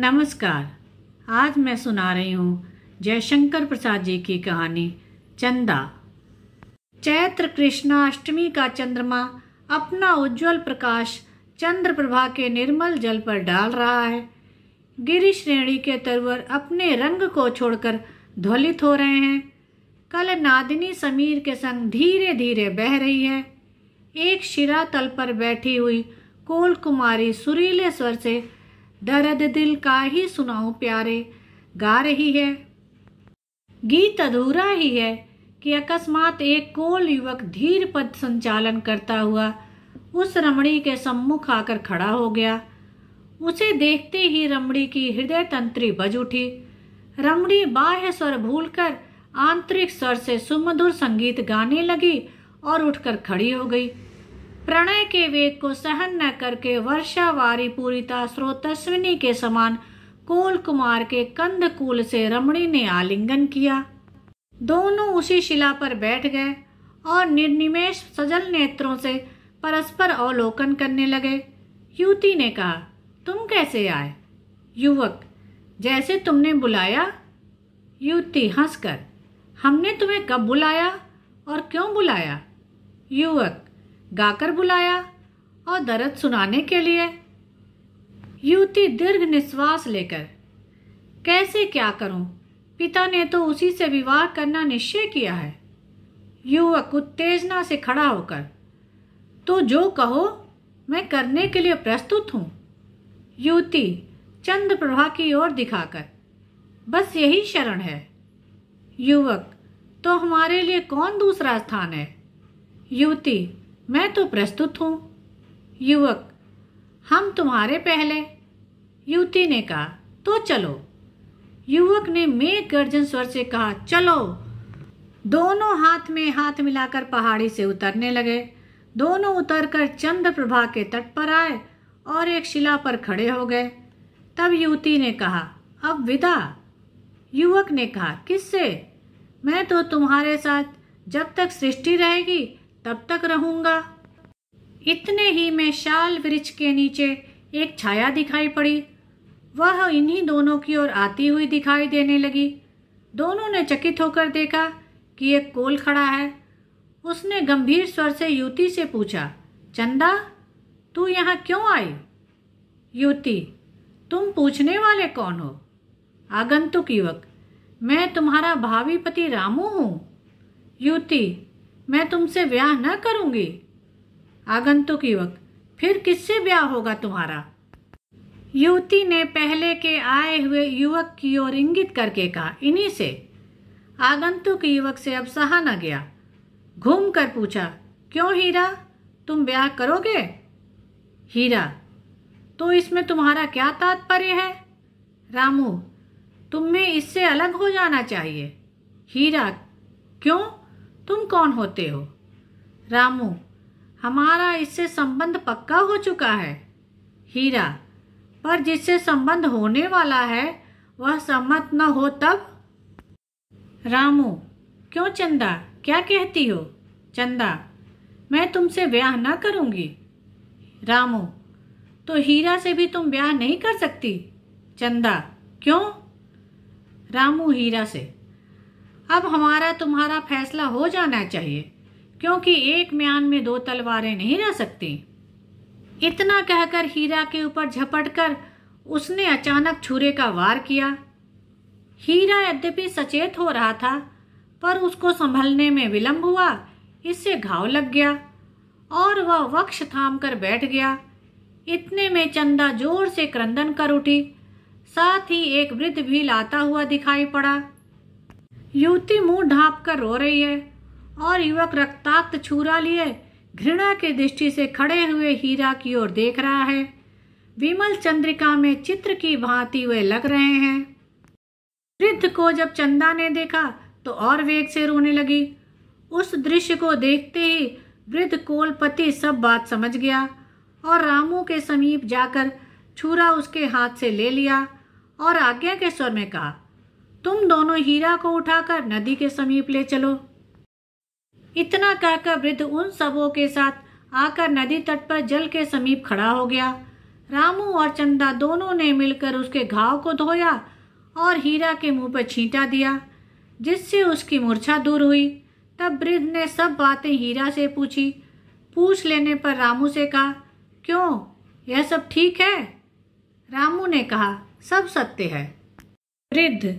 नमस्कार। आज मैं सुना रही हूँ जयशंकर प्रसाद जी की कहानी चंदा। चैत्र कृष्णाष्टमी का चंद्रमा अपना उज्जवल प्रकाश चंद्र प्रभा के निर्मल जल पर डाल रहा है। गिरि श्रेणी के तरवर अपने रंग को छोड़कर ध्वलित हो रहे हैं। कल नादिनी समीर के संग धीरे धीरे बह रही है। एक शिरा तल पर बैठी हुई कोल कुमारी सुरीले स्वर से दर्द दिल का ही सुनाऊं प्यारे गा रही है। गीत अधूरा ही है कि अकस्मात एक कोल युवक धीर पद संचालन करता हुआ उस रमणी के सम्मुख आकर खड़ा हो गया। उसे देखते ही रमणी की हृदय तंत्री बज उठी। रमणी बाह्य स्वर भूलकर आंतरिक स्वर से सुमधुर संगीत गाने लगी और उठकर खड़ी हो गई। प्रणय के वेग को सहन न करके वर्षावारी पूरिता स्रोतस्विनी के समान कोल कुमार के कंध कूल से रमणी ने आलिंगन किया। दोनों उसी शिला पर बैठ गए और निर्निमेष सजल नेत्रों से परस्पर अवलोकन करने लगे। युवती ने कहा, तुम कैसे आए? युवक, जैसे तुमने बुलाया। युवती हंसकर, हमने तुम्हें कब बुलाया और क्यों बुलाया? युवक, गाकर बुलाया और दर्द सुनाने के लिए। युवती दीर्घ निश्वास लेकर, कैसे क्या करूं? पिता ने तो उसी से विवाह करना निश्चय किया है। युवक उत्तेजना से खड़ा होकर, तो जो कहो मैं करने के लिए प्रस्तुत हूं। युवती चंद्र प्रभा की ओर दिखाकर, बस यही शरण है। युवक, तो हमारे लिए कौन दूसरा स्थान है? युवती, मैं तो प्रस्तुत हूं। युवक, हम तुम्हारे पहले। युवती ने कहा, तो चलो। युवक ने मेघ गर्जन स्वर से कहा, चलो। दोनों हाथ में हाथ मिलाकर पहाड़ी से उतरने लगे। दोनों उतरकर चंद्र प्रभा के तट पर आए और एक शिला पर खड़े हो गए। तब युवती ने कहा, अब विदा। युवक ने कहा, किससे? मैं तो तुम्हारे साथ जब तक सृष्टि रहेगी तब तक रहूंगा। इतने ही में शाल वृक्ष के नीचे एक छाया दिखाई पड़ी। वह इन्हीं दोनों की ओर आती हुई दिखाई देने लगी। दोनों ने चकित होकर देखा कि एक कोल खड़ा है। उसने गंभीर स्वर से युवती से पूछा, चंदा, तू यहाँ क्यों आई? युवती, तुम पूछने वाले कौन हो? आगंतुक युवक, मैं तुम्हारा भावी पति रामू हूँ। युवती, मैं तुमसे ब्याह न करूंगी। आगंतुक युवक, फिर किससे ब्याह होगा तुम्हारा? युवती ने पहले के आए हुए युवक की ओर इंगित करके कहा, इन्हीं से। आगंतुक युवक से अब सहा न गया। घूम कर पूछा, क्यों हीरा, तुम ब्याह करोगे? हीरा, तो इसमें तुम्हारा क्या तात्पर्य है? रामू, तुम्हें इससे अलग हो जाना चाहिए। हीरा, क्यों, तुम कौन होते हो? रामू, हमारा इससे संबंध पक्का हो चुका है। हीरा, पर जिससे संबंध होने वाला है वह सम्मत न हो तब? रामू, क्यों चंदा, क्या कहती हो? चंदा, मैं तुमसे ब्याह न करूंगी। रामू, तो हीरा से भी तुम ब्याह नहीं कर सकती? चंदा, क्यों? रामू हीरा से, अब हमारा तुम्हारा फैसला हो जाना चाहिए, क्योंकि एक म्यान में दो तलवारें नहीं रह सकती। इतना कहकर हीरा के ऊपर झपटकर उसने अचानक छुरे का वार किया। हीरा यद्यपि सचेत हो रहा था, पर उसको संभलने में विलंब हुआ। इससे घाव लग गया और वह वक्ष थाम कर बैठ गया। इतने में चंदा जोर से क्रंदन कर उठी। साथ ही एक वृद्ध भी लाता हुआ दिखाई पड़ा। युवती मुंह ढांप कर रो रही है और युवक रक्ताक्त छुरा लिए घृणा की दृष्टि से खड़े हुए हीरा की ओर देख रहा है। विमल चंद्रिका में चित्र की भांति वे लग रहे हैं। वृद्ध को जब चंदा ने देखा तो और वेग से रोने लगी। उस दृश्य को देखते ही वृद्ध कोलपति सब बात समझ गया और रामू के समीप जाकर छुरा उसके हाथ से ले लिया और आज्ञा के स्वर में कहा, तुम दोनों हीरा को उठाकर नदी के समीप ले चलो। इतना कहकर वृद्ध उन सबों के साथ आकर नदी तट पर जल के समीप खड़ा हो गया। रामू और चंदा दोनों ने मिलकर उसके घाव को धोया और हीरा के मुंह पर छींटा दिया, जिससे उसकी मूर्छा दूर हुई। तब वृद्ध ने सब बातें हीरा से पूछी। पूछ लेने पर रामू से कहा, क्यों, यह सब ठीक है? रामू ने कहा, सब सत्य है। वृद्ध,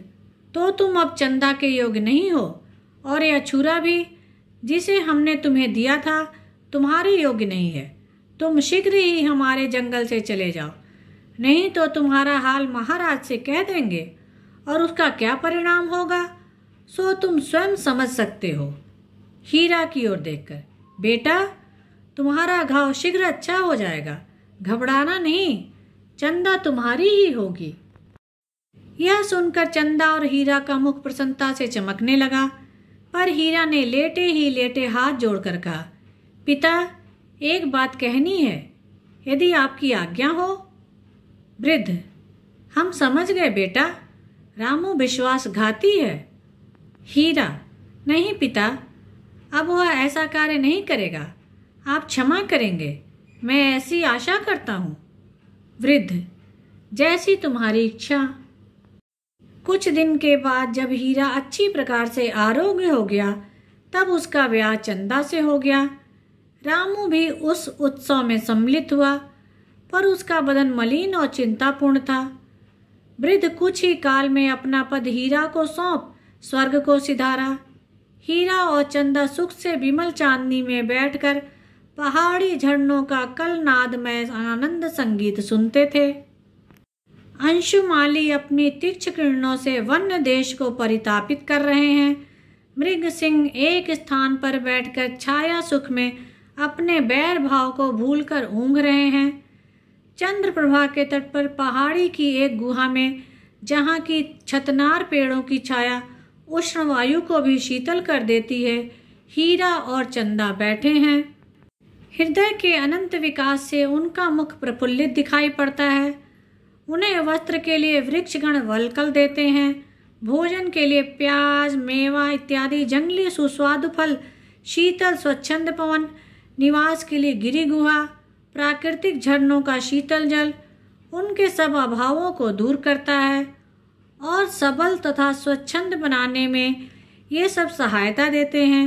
तो तुम अब चंदा के योग्य नहीं हो, और यह छुरा भी जिसे हमने तुम्हें दिया था तुम्हारे योग्य नहीं है। तुम शीघ्र ही हमारे जंगल से चले जाओ, नहीं तो तुम्हारा हाल महाराज से कह देंगे, और उसका क्या परिणाम होगा सो तुम स्वयं समझ सकते हो। हीरा की ओर देखकर, बेटा, तुम्हारा घाव शीघ्र अच्छा हो जाएगा, घबराना नहीं, चंदा तुम्हारी ही होगी। यह सुनकर चंदा और हीरा का मुख प्रसन्नता से चमकने लगा, पर हीरा ने लेटे ही लेटे हाथ जोड़कर कहा, पिता, एक बात कहनी है, यदि आपकी आज्ञा हो। वृद्ध, हम समझ गए बेटा, रामू विश्वासघाती है। हीरा, नहीं पिता, अब वह ऐसा कार्य नहीं करेगा, आप क्षमा करेंगे, मैं ऐसी आशा करता हूँ। वृद्ध, जैसी तुम्हारी इच्छा। कुछ दिन के बाद जब हीरा अच्छी प्रकार से आरोग्य हो गया, तब उसका ब्याह चंदा से हो गया। रामू भी उस उत्सव में सम्मिलित हुआ, पर उसका बदन मलिन और चिंतापूर्ण था। वृद्ध कुछ ही काल में अपना पद हीरा को सौंप स्वर्ग को सिधारा। हीरा और चंदा सुख से विमल चांदनी में बैठकर पहाड़ी झरनों का कलनादमय आनंद संगीत सुनते थे। अंशुमाली अपनी तीक्ष्ण किरणों से वन्य देश को परितापित कर रहे हैं। मृग सिंह एक स्थान पर बैठकर छाया सुख में अपने बैर भाव को भूलकर ऊँघ रहे हैं। चंद्र प्रभा के तट पर पहाड़ी की एक गुहा में, जहाँ की छतनार पेड़ों की छाया उष्ण वायु को भी शीतल कर देती है, हीरा और चंदा बैठे हैं। हृदय के अनंत विकास से उनका मुख प्रफुल्लित दिखाई पड़ता है। उन्हें वस्त्र के लिए वृक्षगण वल्कल देते हैं, भोजन के लिए प्याज, मेवा इत्यादि जंगली सुस्वादु फल, शीतल स्वच्छंद पवन, निवास के लिए गिरी गुहा, प्राकृतिक झरनों का शीतल जल उनके सब अभावों को दूर करता है और सबल तथा स्वच्छंद बनाने में ये सब सहायता देते हैं।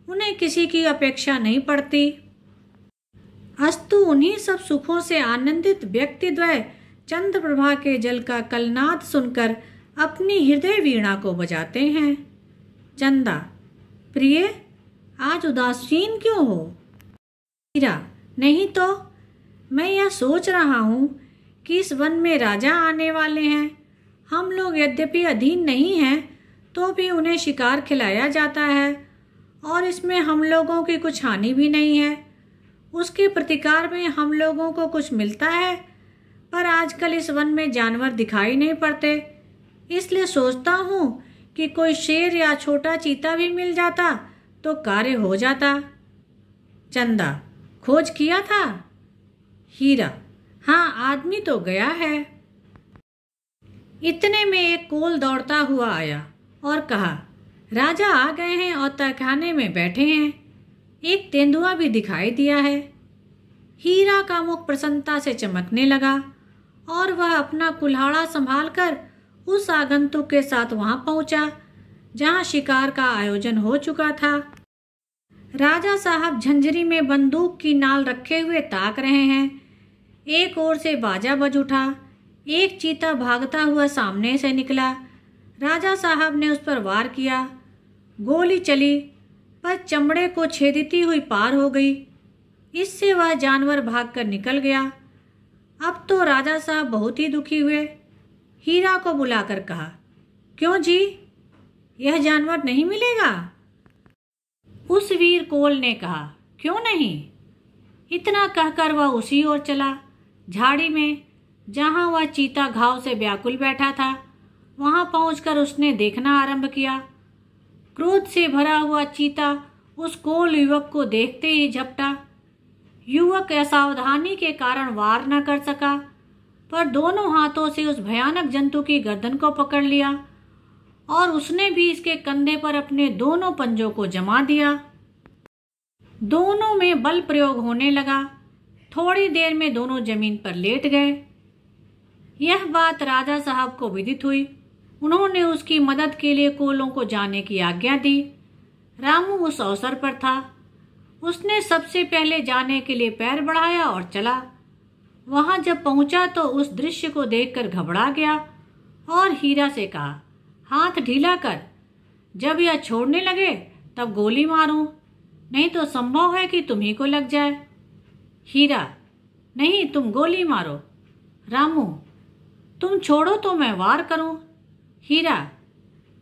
उन्हें किसी की अपेक्षा नहीं पड़ती। अस्तु उन्हीं सब सुखों से आनंदित व्यक्तिद्वय चंद्र प्रभा के जल का कलनाद सुनकर अपनी हृदय वीणा को बजाते हैं। चंदा, प्रिय, आज उदासीन क्यों हो? हीरा, नहीं तो मैं यह सोच रहा हूँ कि इस वन में राजा आने वाले हैं। हम लोग यद्यपि अधीन नहीं हैं, तो भी उन्हें शिकार खिलाया जाता है और इसमें हम लोगों की कुछ हानि भी नहीं है। उसके प्रतिकार में हम लोगों को कुछ मिलता है, पर आजकल इस वन में जानवर दिखाई नहीं पड़ते, इसलिए सोचता हूँ कि कोई शेर या छोटा चीता भी मिल जाता तो कार्य हो जाता। चंदा, खोज किया था? हीरा, हाँ, आदमी तो गया है। इतने में एक कोल दौड़ता हुआ आया और कहा, राजा आ गए हैं और तहखाने में बैठे हैं। एक तेंदुआ भी दिखाई दिया है। हीरा का मुख प्रसन्नता से चमकने लगा और वह अपना कुल्हाड़ा संभालकर उस आगंतुक के साथ वहां पहुंचा जहां शिकार का आयोजन हो चुका था। राजा साहब झंझरी में बंदूक की नाल रखे हुए ताक रहे हैं। एक ओर से बाजा बज उठा। एक चीता भागता हुआ सामने से निकला। राजा साहब ने उस पर वार किया। गोली चली, पर चमड़े को छेदती हुई पार हो गई। इससे वह जानवर भागकर निकल गया। अब तो राजा साहब बहुत ही दुखी हुए। हीरा को बुलाकर कहा, क्यों जी, यह जानवर नहीं मिलेगा? उस वीर कोल ने कहा, क्यों नहीं? इतना कहकर वह उसी ओर चला। झाड़ी में जहां वह चीता घाव से व्याकुल बैठा था, वहां पहुंचकर उसने देखना आरंभ किया। क्रोध से भरा हुआ चीता उस कोल युवक को देखते ही झपटा। युवक असावधानी के कारण वार न कर सका, पर दोनों हाथों से उस भयानक जंतु की गर्दन को पकड़ लिया और उसने भी इसके कंधे पर अपने दोनों पंजों को जमा दिया। दोनों में बल प्रयोग होने लगा। थोड़ी देर में दोनों जमीन पर लेट गए। यह बात राजा साहब को विदित हुई। उन्होंने उसकी मदद के लिए कोलों को जाने की आज्ञा दी। रामू उस अवसर पर था। उसने सबसे पहले जाने के लिए पैर बढ़ाया और चला। वहां जब पहुंचा तो उस दृश्य को देखकर घबरा गया और हीरा से कहा, हाथ ढीला कर, जब यह छोड़ने लगे तब गोली मारूं, नहीं तो संभव है कि तुम्ही को लग जाए। हीरा, नहीं, तुम गोली मारो। रामू, तुम छोड़ो तो मैं वार करूं। हीरा,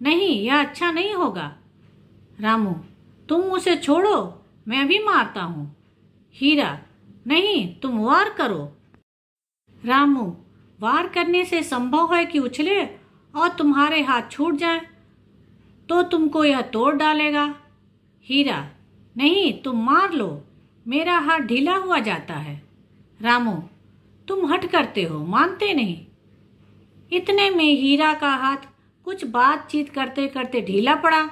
नहीं, यह अच्छा नहीं होगा। रामू, तुम उसे छोड़ो, मैं भी मारता हूं। हीरा, नहीं, तुम वार करो। रामू, वार करने से संभव है कि उछले और तुम्हारे हाथ छूट जाए तो तुमको यह तोड़ डालेगा। हीरा, नहीं, तुम मार लो, मेरा हाथ ढीला हुआ जाता है। रामू, तुम हट करते हो, मानते नहीं। इतने में हीरा का हाथ कुछ बातचीत करते करते ढीला पड़ा।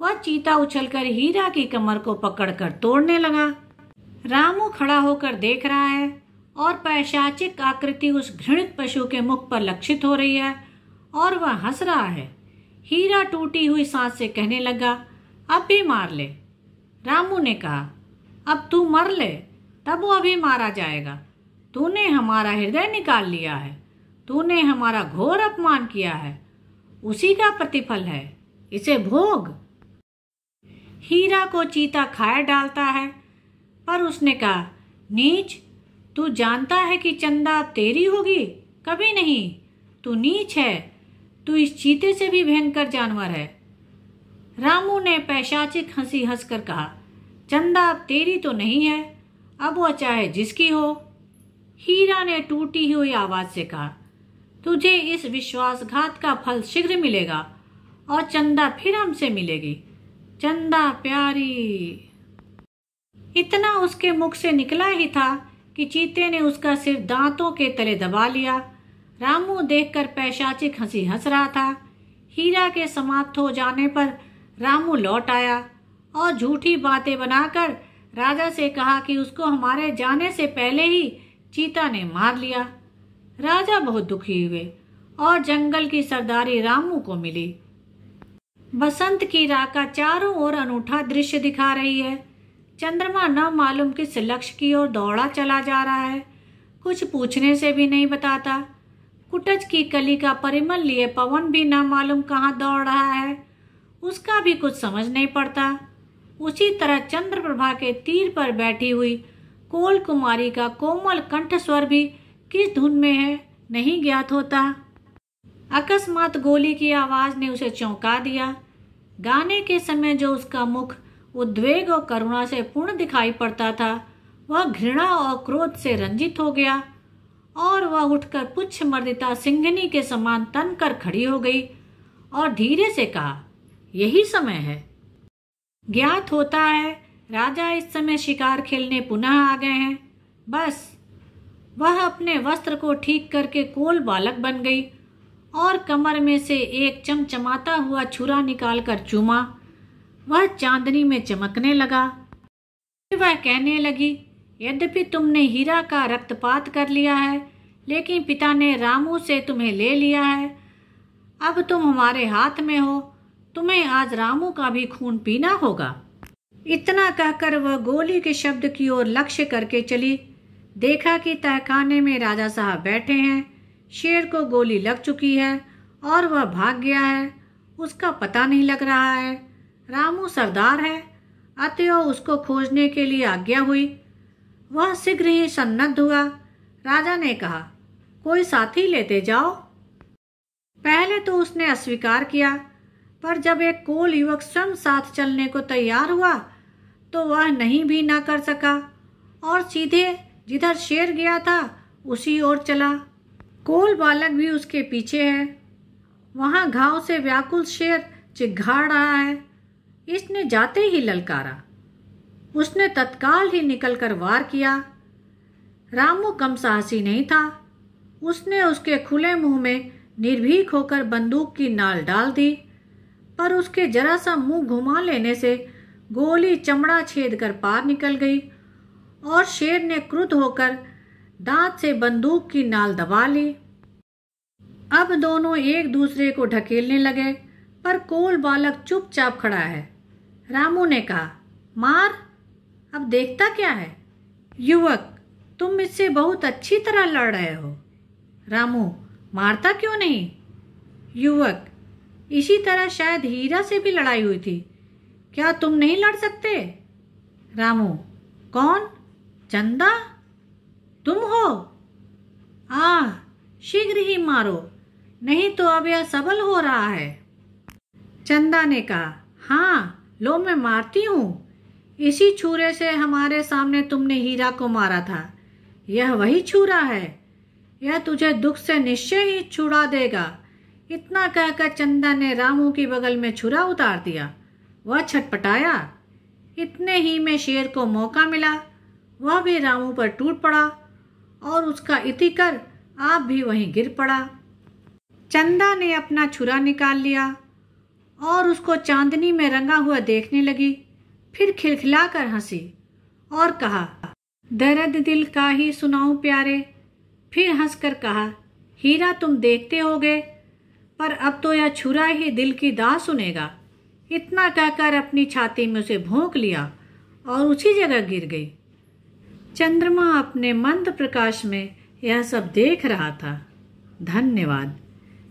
वह चीता उछलकर हीरा की कमर को पकड़कर तोड़ने लगा। रामू खड़ा होकर देख रहा है और पैशाचिक आकृति उस घृणित पशु के मुख पर लक्षित हो रही है और वह हंस रहा है। हीरा टूटी हुई सांस से कहने लगा, अब भी मार ले। रामू ने कहा, अब तू मर ले, तब वो अभी मारा जाएगा। तूने हमारा हृदय निकाल लिया है, तूने हमारा घोर अपमान किया है, उसी का प्रतिफल है, इसे भोग। हीरा को चीता खाए डालता है, पर उसने कहा, नीच, तू जानता है कि चंदा अब तेरी होगी? कभी नहीं, तू नीच है, तू इस चीते से भी भयंकर जानवर है। रामू ने पैशाचिक हंसी हंसकर कहा, चंदा अब तेरी तो नहीं है, अब वह चाहे जिसकी हो। हीरा ने टूटी हुई आवाज से कहा, तुझे इस विश्वासघात का फल शीघ्र मिलेगा और चंदा फिर हमसे मिलेगी। चंदा प्यारी। इतना उसके मुख से निकला ही था कि चीते ने उसका सिर दांतों के तले दबा लिया। रामू देखकर पैशाचिक हंसी हंस रहा था। हीरा के समाप्त हो जाने पर रामू लौट आया और झूठी बातें बनाकर राजा से कहा कि उसको हमारे जाने से पहले ही चीता ने मार लिया। राजा बहुत दुखी हुए और जंगल की सरदारी रामू को मिली। बसंत की रात का चारों ओर अनूठा दृश्य दिखा रही है। चंद्रमा न मालूम किस लक्ष्य की ओर दौड़ा चला जा रहा है, कुछ पूछने से भी नहीं बताता। कुटज की कली का परिमल लिए पवन भी न मालूम कहाँ दौड़ रहा है, उसका भी कुछ समझ नहीं पड़ता। उसी तरह चंद्रप्रभा के तीर पर बैठी हुई कोल कुमारी का कोमल कंठ स्वर भी किस धुन में है नहीं ज्ञात होता। अकस्मात गोली की आवाज ने उसे चौंका दिया। गाने के समय जो उसका मुख उद्वेग और करुणा से पूर्ण दिखाई पड़ता था, वह घृणा और क्रोध से रंजित हो गया और वह उठकर पुच्छ मर्दिता सिंघनी के समान तन कर खड़ी हो गई और धीरे से कहा, यही समय है। ज्ञात होता है राजा इस समय शिकार खेलने पुनः आ गए हैं। बस वह अपने वस्त्र को ठीक करके कोल बालक बन गई और कमर में से एक चमचमाता हुआ छुरा निकालकर चूमा। वह चांदनी में चमकने लगा। वह कहने लगी, यद्यपि तुमने हीरा का रक्तपात कर लिया है, लेकिन पिता ने रामू से तुम्हें ले लिया है। अब तुम हमारे हाथ में हो, तुम्हें आज रामू का भी खून पीना होगा। इतना कहकर वह गोली के शब्द की ओर लक्ष्य करके चली। देखा कि तहखाने में राजा साहब बैठे हैं। शेर को गोली लग चुकी है और वह भाग गया है, उसका पता नहीं लग रहा है। रामू सरदार है, अतएव उसको खोजने के लिए आज्ञा हुई। वह शीघ्र ही सन्नद्ध हुआ। राजा ने कहा, कोई साथी लेते जाओ। पहले तो उसने अस्वीकार किया, पर जब एक कोल युवक स्वयं साथ चलने को तैयार हुआ तो वह नहीं भी ना कर सका और सीधे जिधर शेर गया था उसी ओर चला। कोल बालक भी उसके पीछे है। वहां घाव से व्याकुल शेर चिघाड़ रहा है। इसने जाते ही ललकारा। उसने तत्काल ही निकलकर वार किया। रामू कम साहसी नहीं था। उसने उसके खुले मुंह में निर्भीक होकर बंदूक की नाल डाल दी, पर उसके जरा सा मुंह घुमा लेने से गोली चमड़ा छेद कर पार निकल गई और शेर ने क्रुद्ध होकर दांत से बंदूक की नाल दबा ली। अब दोनों एक दूसरे को ढकेलने लगे, पर कोल बालक चुपचाप खड़ा है। रामू ने कहा, मार, अब देखता क्या है? युवक, तुम मुझसे बहुत अच्छी तरह लड़ रहे हो। रामू, मारता क्यों नहीं? युवक, इसी तरह शायद हीरा से भी लड़ाई हुई थी, क्या तुम नहीं लड़ सकते? रामू, कौन? चंदा? तुम हो? शीघ्र ही मारो, नहीं तो अब यह सबल हो रहा है। चंदा ने कहा, हाँ, लो मैं मारती हूँ। इसी छुरे से हमारे सामने तुमने हीरा को मारा था। यह वही छुरा है, यह तुझे दुख से निश्चय ही छुड़ा देगा। इतना कहकर चंदा ने रामू की बगल में छुरा उतार दिया। वह छटपटाया। इतने ही में शेर को मौका मिला। वह भी रामू पर टूट पड़ा और उसका इति कर आप भी वहीं गिर पड़ा। चंदा ने अपना छुरा निकाल लिया और उसको चांदनी में रंगा हुआ देखने लगी। फिर खिलखिलाकर हंसी और कहा, दर्द दिल का ही सुनाऊं प्यारे। फिर हंसकर कहा, हीरा तुम देखते होगे, पर अब तो यह छुरा ही दिल की दाह सुनेगा। इतना कहकर अपनी छाती में उसे भोंक लिया और उसी जगह गिर गई। चंद्रमा अपने मंद प्रकाश में यह सब देख रहा था। धन्यवाद।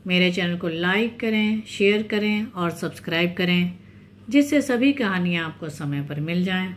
मेरे चैनल को लाइक करें, शेयर करें और सब्सक्राइब करें, जिससे सभी कहानियाँ आपको समय पर मिल जाएं।